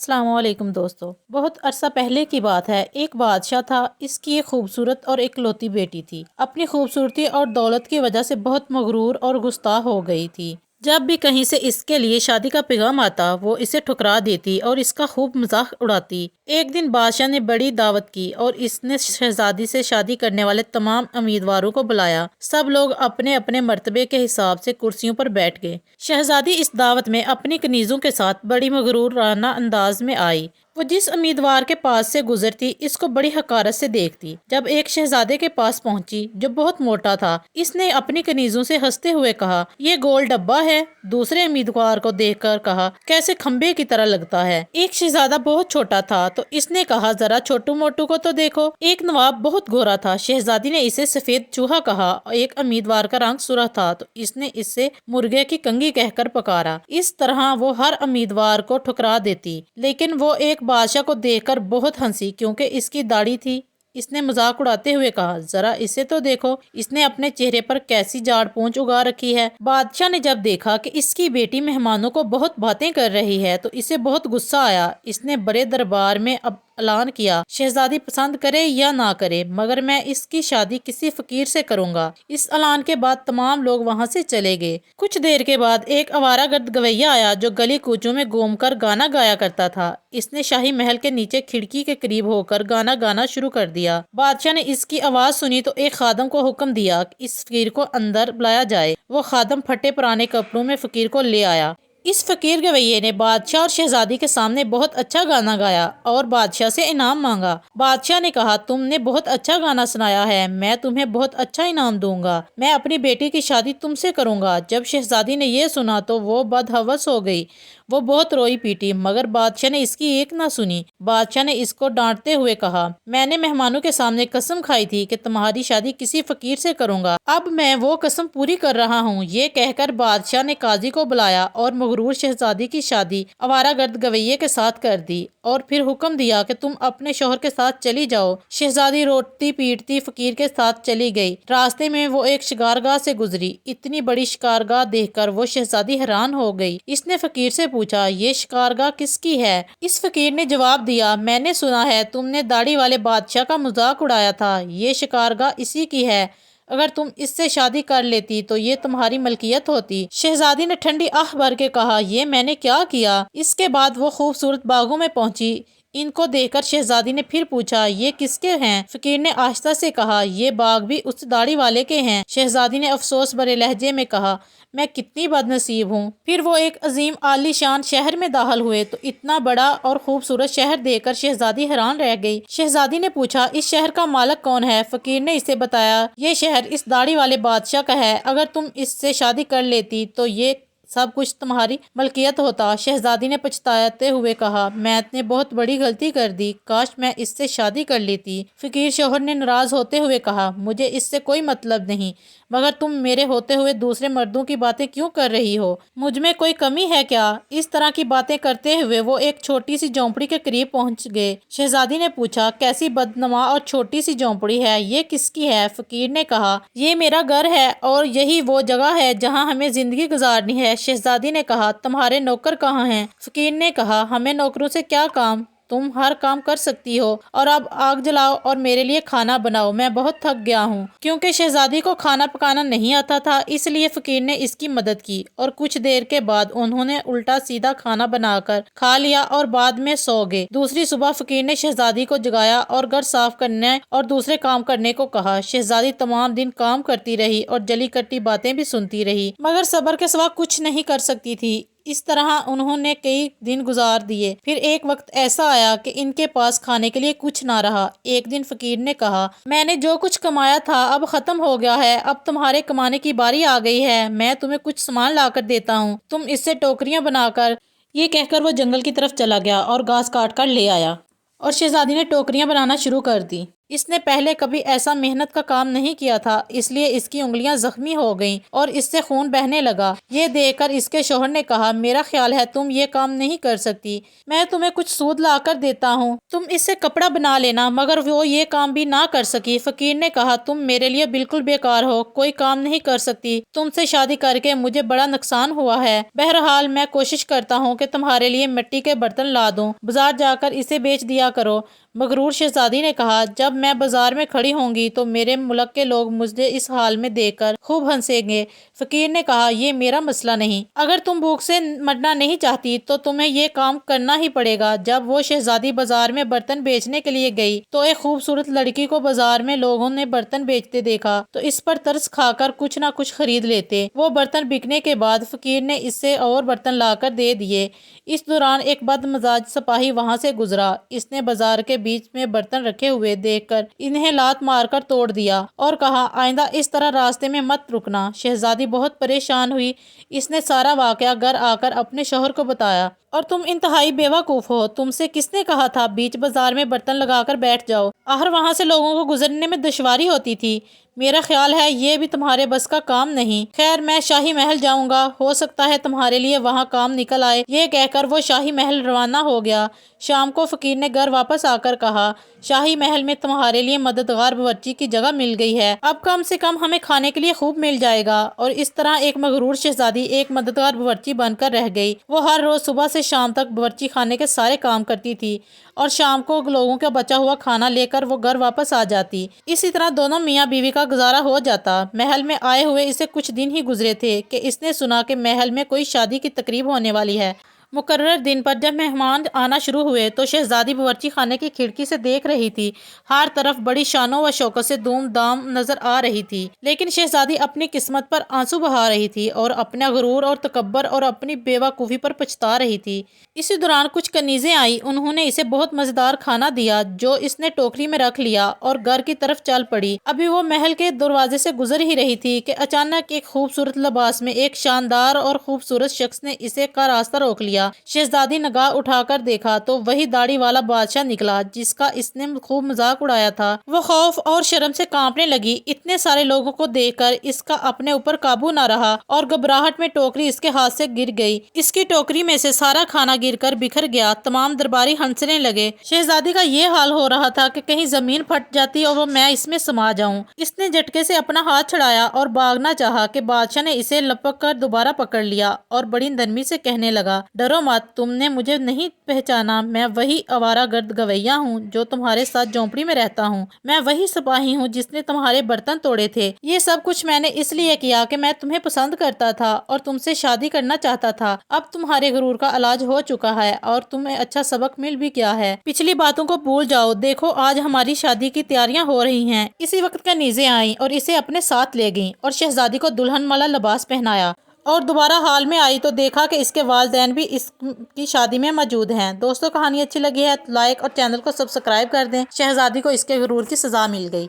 السلام علیکم دوستو، بہت عرصہ پہلے کی بات ہے۔ ایک بادشاہ تھا، اس کی ایک خوبصورت اور اکلوتی بیٹی تھی۔ اپنی خوبصورتی اور دولت کی وجہ سے بہت مغرور اور گستاخ ہو گئی تھی۔ جب بھی کہیں سے اس کے لیے شادی کا پیغام آتا وہ اسے ٹھکرا دیتی اور اس کا خوب مذاق اڑاتی۔ ایک دن بادشاہ نے بڑی دعوت کی اور اس نے شہزادی سے شادی کرنے والے تمام امیدواروں کو بلایا۔ سب لوگ اپنے اپنے مرتبے کے حساب سے کرسیوں پر بیٹھ گئے۔ شہزادی اس دعوت میں اپنی کنیزوں کے ساتھ بڑی مغرورانہ انداز میں آئی۔ وہ جس امیدوار کے پاس سے گزرتی اس کو بڑی حقارت سے دیکھتی۔ جب ایک شہزادے کے پاس پہنچی جو بہت موٹا تھا، اس نے اپنی کنیزوں سے ہنستے ہوئے کہا، یہ گول ڈبہ ہے۔ دوسرے امیدوار کو دیکھ کر کہا، کیسے کھمبے کی طرح لگتا ہے۔ ایک شہزادہ بہت چھوٹا تھا تو اس نے کہا، ذرا چھوٹو موٹو کو تو دیکھو۔ ایک نواب بہت گورا تھا، شہزادی نے اسے سفید چوہا کہا۔ ایک امیدوار کا رنگ سرخ تھا تو اس نے اسے مرغے کی کنگھی کہہ کر پکارا۔ اس طرح وہ ہر امیدوار کو ٹھکرا دیتی، لیکن وہ ایک بادشاہ کو دیکھ کر بہت ہنسی کیونکہ اس کی داڑھی تھی۔ اس نے مذاق اڑاتے ہوئے کہا، ذرا اسے تو دیکھو، اس نے اپنے چہرے پر کیسی جھاڑ پونچھ اگا رکھی ہے۔ بادشاہ نے جب دیکھا کہ اس کی بیٹی مہمانوں کو بہت باتیں کر رہی ہے تو اسے بہت غصہ آیا۔ اس نے بڑے دربار میں اعلان کیا، شہزادی پسند کرے یا نہ کرے مگر میں اس کی شادی کسی فقیر سے کروں گا۔ اس اعلان کے بعد تمام لوگ وہاں سے چلے گئے۔ کچھ دیر کے بعد ایک آوارہ گرد گویّا آیا جو گلی کوچوں میں گھوم کر گانا گایا کرتا تھا۔ اس نے شاہی محل کے نیچے کھڑکی کے قریب ہو کر گانا گانا شروع کر دیا۔ بادشاہ نے اس کی آواز سنی تو ایک خادم کو حکم دیا کہ اس فقیر کو اندر بلایا جائے۔ وہ خادم پھٹے پرانے کپڑوں میں فقیر کو لے آیا۔ اس فقیر گویے نے بادشاہ اور شہزادی کے سامنے بہت اچھا گانا گایا اور بادشاہ سے انعام مانگا۔ بادشاہ نے کہا، تم نے بہت اچھا گانا سنایا ہے، میں تمہیں بہت اچھا انعام دوں گا۔ میں اپنی بیٹی کی شادی تم سے کروں گا۔ جب شہزادی نے یہ سنا تو وہ بدحوث ہو گئی۔ وہ بہت روئی پیٹی مگر بادشاہ نے اس کی ایک نہ سنی۔ بادشاہ نے اس کو ڈانٹتے ہوئے کہا، میں نے مہمانوں کے سامنے قسم کھائی تھی کہ تمہاری شادی کسی فقیر سے کروں گا، اب میں وہ قسم پوری کر رہا ہوں۔ یہ کہہ کر بادشاہ نے قاضی کو بلایا اور مغرور شہزادی کی شادی آوارہ گرد گویے کے ساتھ کر دی اور پھر حکم دیا کہ تم اپنے شوہر کے ساتھ چلی جاؤ۔ شہزادی روتی پیٹتی فقیر کے ساتھ چلی گئی۔ راستے میں وہ ایک شکارگاہ سے گزری۔ اتنی بڑی شکارگاہ دیکھ کر وہ شہزادی حیران ہو گئی۔ اس نے فقیر سے پوچھا، یہ شکارگاہ کس کی ہے؟ اس فقیر نے جواب دیا، میں نے سنا ہے تم نے داڑھی والے بادشاہ کا مذاق اڑایا تھا، یہ شکارگاہ اسی کی ہے۔ اگر تم اس سے شادی کر لیتی تو یہ تمہاری ملکیت ہوتی۔ شہزادی نے ٹھنڈی آہ بھر کے کہا، یہ میں نے کیا کیا؟ اس کے بعد وہ خوبصورت باغوں میں پہنچی۔ ان کو دیکھ کر شہزادی نے پھر پوچھا، یہ کس کے ہیں؟ فقیر نے آہستہ سے کہا، یہ باغ بھی اس داڑھی والے کے ہیں۔ شہزادی نے افسوس بھرے لہجے میں کہا، میں کتنی بد نصیب ہوں۔ پھر وہ ایک عظیم عالی شان شہر میں داخل ہوئے تو اتنا بڑا اور خوبصورت شہر دیکھ کر شہزادی حیران رہ گئی۔ شہزادی نے پوچھا، اس شہر کا مالک کون ہے؟ فقیر نے اسے بتایا، یہ شہر اس داڑھی والے بادشاہ کا ہے، اگر تم اس سے شادی کر لیتی تو یہ سب کچھ تمہاری ملکیت ہوتا۔ شہزادی نے پچھتاتے ہوئے کہا، میں نے بہت بڑی غلطی کر دی، کاش میں اس سے شادی کر لیتی۔ فقیر شوہر نے ناراض ہوتے ہوئے کہا، مجھے اس سے کوئی مطلب نہیں، مگر تم میرے ہوتے ہوئے دوسرے مردوں کی باتیں کیوں کر رہی ہو؟ مجھ میں کوئی کمی ہے کیا؟ اس طرح کی باتیں کرتے ہوئے وہ ایک چھوٹی سی جھونپڑی کے قریب پہنچ گئے۔ شہزادی نے پوچھا، کیسی بدنما اور چھوٹی سی جھونپڑی ہے، یہ کس کی ہے؟ فقیر نے کہا، یہ میرا گھر ہے اور یہی وہ جگہ ہے جہاں ہمیں زندگی گزارنی ہے۔ شہزادی نے کہا، تمہارے نوکر کہاں ہیں؟ فقیر نے کہا، ہمیں نوکروں سے کیا کام، تم ہر کام کر سکتی ہو، اور اب آگ جلاؤ اور میرے لیے کھانا بناؤ، میں بہت تھک گیا ہوں۔ کیونکہ شہزادی کو کھانا پکانا نہیں آتا تھا اس لیے فقیر نے اس کی مدد کی اور کچھ دیر کے بعد انہوں نے الٹا سیدھا کھانا بنا کر کھا لیا اور بعد میں سو گئے۔ دوسری صبح فقیر نے شہزادی کو جگایا اور گھر صاف کرنے اور دوسرے کام کرنے کو کہا۔ شہزادی تمام دن کام کرتی رہی اور جلی کٹی باتیں بھی سنتی رہی مگر صبر کے سوا کچھ نہیں کر سکتی تھی۔ اس طرح انہوں نے کئی دن گزار دیے۔ پھر ایک وقت ایسا آیا کہ ان کے پاس کھانے کے لیے کچھ نہ رہا۔ ایک دن فقیر نے کہا، میں نے جو کچھ کمایا تھا اب ختم ہو گیا ہے، اب تمہارے کمانے کی باری آ گئی ہے، میں تمہیں کچھ سامان لا کر دیتا ہوں، تم اس سے ٹوکریاں بنا کر۔ یہ کہہ کر وہ جنگل کی طرف چلا گیا اور گھاس کاٹ کر لے آیا اور شہزادی نے ٹوکریاں بنانا شروع کر دی۔ اس نے پہلے کبھی ایسا محنت کا کام نہیں کیا تھا، اس لیے اس کی انگلیاں زخمی ہو گئیں اور اس سے خون بہنے لگا۔ یہ دیکھ کر اس کے شوہر نے کہا، میرا خیال ہے تم یہ کام نہیں کر سکتی، میں تمہیں کچھ سود لا کر دیتا ہوں، تم اس سے کپڑا بنا لینا۔ مگر وہ یہ کام بھی نہ کر سکی۔ فقیر نے کہا، تم میرے لیے بالکل بیکار ہو، کوئی کام نہیں کر سکتی، تم سے شادی کر کے مجھے بڑا نقصان ہوا ہے۔ بہرحال میں کوشش کرتا ہوں کہ تمہارے لیے مٹی کے برتن لا دوں، بازار جا کر اسے بیچ دیا کرو۔ مغرور شہزادی نے کہا، جب میں بازار میں کھڑی ہوں گی تو میرے ملک کے لوگ مجھے اس حال میں دیکھ کر خوب ہنسیں گے۔ فقیر نے کہا، یہ میرا مسئلہ نہیں، اگر تم بھوک سے مرنا نہیں چاہتی تو تمہیں یہ کام کرنا ہی پڑے گا۔ جب وہ شہزادی بازار میں برتن بیچنے کے لیے گئی تو ایک خوبصورت لڑکی کو بازار میں لوگوں نے برتن بیچتے دیکھا تو اس پر ترس کھا کر کچھ نہ کچھ خرید لیتے۔ وہ برتن بکنے کے بعد فقیر نے اس سے اور برتن لا کر دے دیے۔ اس دوران ایک بد مزاج سپاہی وہاں سے گزرا۔ اس نے بازار کے بیچ میں برتن رکھے ہوئے دیکھ کر انہیں لات مار کر توڑ دیا اور کہا، آئندہ اس طرح راستے میں مت رکنا۔ شہزادی بہت پریشان ہوئی۔ اس نے سارا واقعہ گھر آ کر اپنے شوہر کو بتایا۔ اور تم انتہائی بیوقوف ہو، تم سے کس نے کہا تھا بیچ بازار میں برتن لگا کر بیٹھ جاؤ؟ آخر وہاں سے لوگوں کو گزرنے میں دشواری ہوتی تھی۔ میرا خیال ہے یہ بھی تمہارے بس کا کام نہیں۔ خیر، میں شاہی محل جاؤں گا، ہو سکتا ہے تمہارے لیے وہاں کام نکل آئے۔ یہ کہہ کر وہ شاہی محل روانہ ہو گیا۔ شام کو فقیر نے گھر واپس آ کر کہا، شاہی محل میں تمہارے لیے مددگار باورچی کی جگہ مل گئی ہے، اب کم سے کم ہمیں کھانے کے لیے خوب مل جائے گا۔ اور اس طرح ایک مغرور شہزادی ایک مددگار باورچی بن کر رہ گئی۔ وہ ہر روز صبح سے شام تک باورچی خانے کے سارے کام کرتی تھی اور شام کو لوگوں کا بچا ہوا کھانا لے کر وہ گھر واپس آ جاتی۔ اسی طرح دونوں میاں بیوی کا گزارا ہو جاتا۔ محل میں آئے ہوئے اسے کچھ دن ہی گزرے تھے کہ اس نے سنا کہ محل میں کوئی شادی کی تقریب ہونے والی ہے۔ مقررہ دن پر جب مہمان آنا شروع ہوئے تو شہزادی باورچی خانے کی کھڑکی سے دیکھ رہی تھی۔ ہر طرف بڑی شان و شوکت سے دھوم دھام نظر آ رہی تھی، لیکن شہزادی اپنی قسمت پر آنسو بہا رہی تھی اور اپنا غرور اور تکبر اور اپنی بے وقوفی پر پچھتا رہی تھی۔ اسی دوران کچھ کنیزیں آئیں، انہوں نے اسے بہت مزیدار کھانا دیا جو اس نے ٹوکری میں رکھ لیا اور گھر کی طرف چل پڑی۔ ابھی وہ محل کے دروازے سے گزر ہی رہی تھی کہ اچانک ایک خوبصورت لباس میں ایک شاندار اور خوبصورت شخص نے اسے کا راستہ روک لیا۔ شہزادی نگاہ اٹھا کر دیکھا تو وہی داڑھی والا بادشاہ نکلا جس کا اس نے خوب مذاق اڑایا تھا۔ وہ خوف اور شرم سے کانپنے لگی۔ اتنے سارے لوگوں کو دیکھ کر اس کا اپنے اوپر قابو نہ رہا اور گھبراہٹ میں ٹوکری اس کے ہاتھ سے گر گئی۔ اس کی ٹوکری میں سے سارا کھانا گر کر بکھر گیا۔ تمام درباری ہنسنے لگے۔ شہزادی کا یہ حال ہو رہا تھا کہ کہیں زمین پھٹ جاتی اور میں اس میں سما جاؤں۔ اس نے جھٹکے سے اپنا ہاتھ چھڑایا اور بھاگنا چاہا کہ بادشاہ نے اسے لپک کر دوبارہ پکڑ لیا اور بڑی نرمی سے کہنے لگا، ڈرو مت، تم نے مجھے نہیں پہچانا، میں وہی آوارہ گرد گویہ ہوں جو تمہارے ساتھ جھونپڑی میں رہتا ہوں، میں وہی سپاہی ہوں جس نے تمہارے برتن توڑے تھے۔ یہ سب کچھ میں نے اس لیے کیا کہ میں تمہیں پسند کرتا تھا اور تم سے شادی کرنا چاہتا تھا۔ اب تمہارے غرور کا علاج ہو چکا ہے اور تمہیں اچھا سبق مل بھی گیا ہے۔ پچھلی باتوں کو بھول جاؤ، دیکھو آج ہماری شادی کی تیاریاں ہو رہی ہیں۔ اسی وقت کنیزیں آئیں اور اسے اپنے ساتھ لے گئیں اور شہزادی کو دلہن والا لباس پہنایا اور دوبارہ حال میں آئی تو دیکھا کہ اس کے والدین بھی اس کی شادی میں موجود ہیں۔ دوستو، کہانی اچھی لگی ہے تو لائک اور چینل کو سبسکرائب کر دیں۔ شہزادی کو اس کے غرور کی سزا مل گئی۔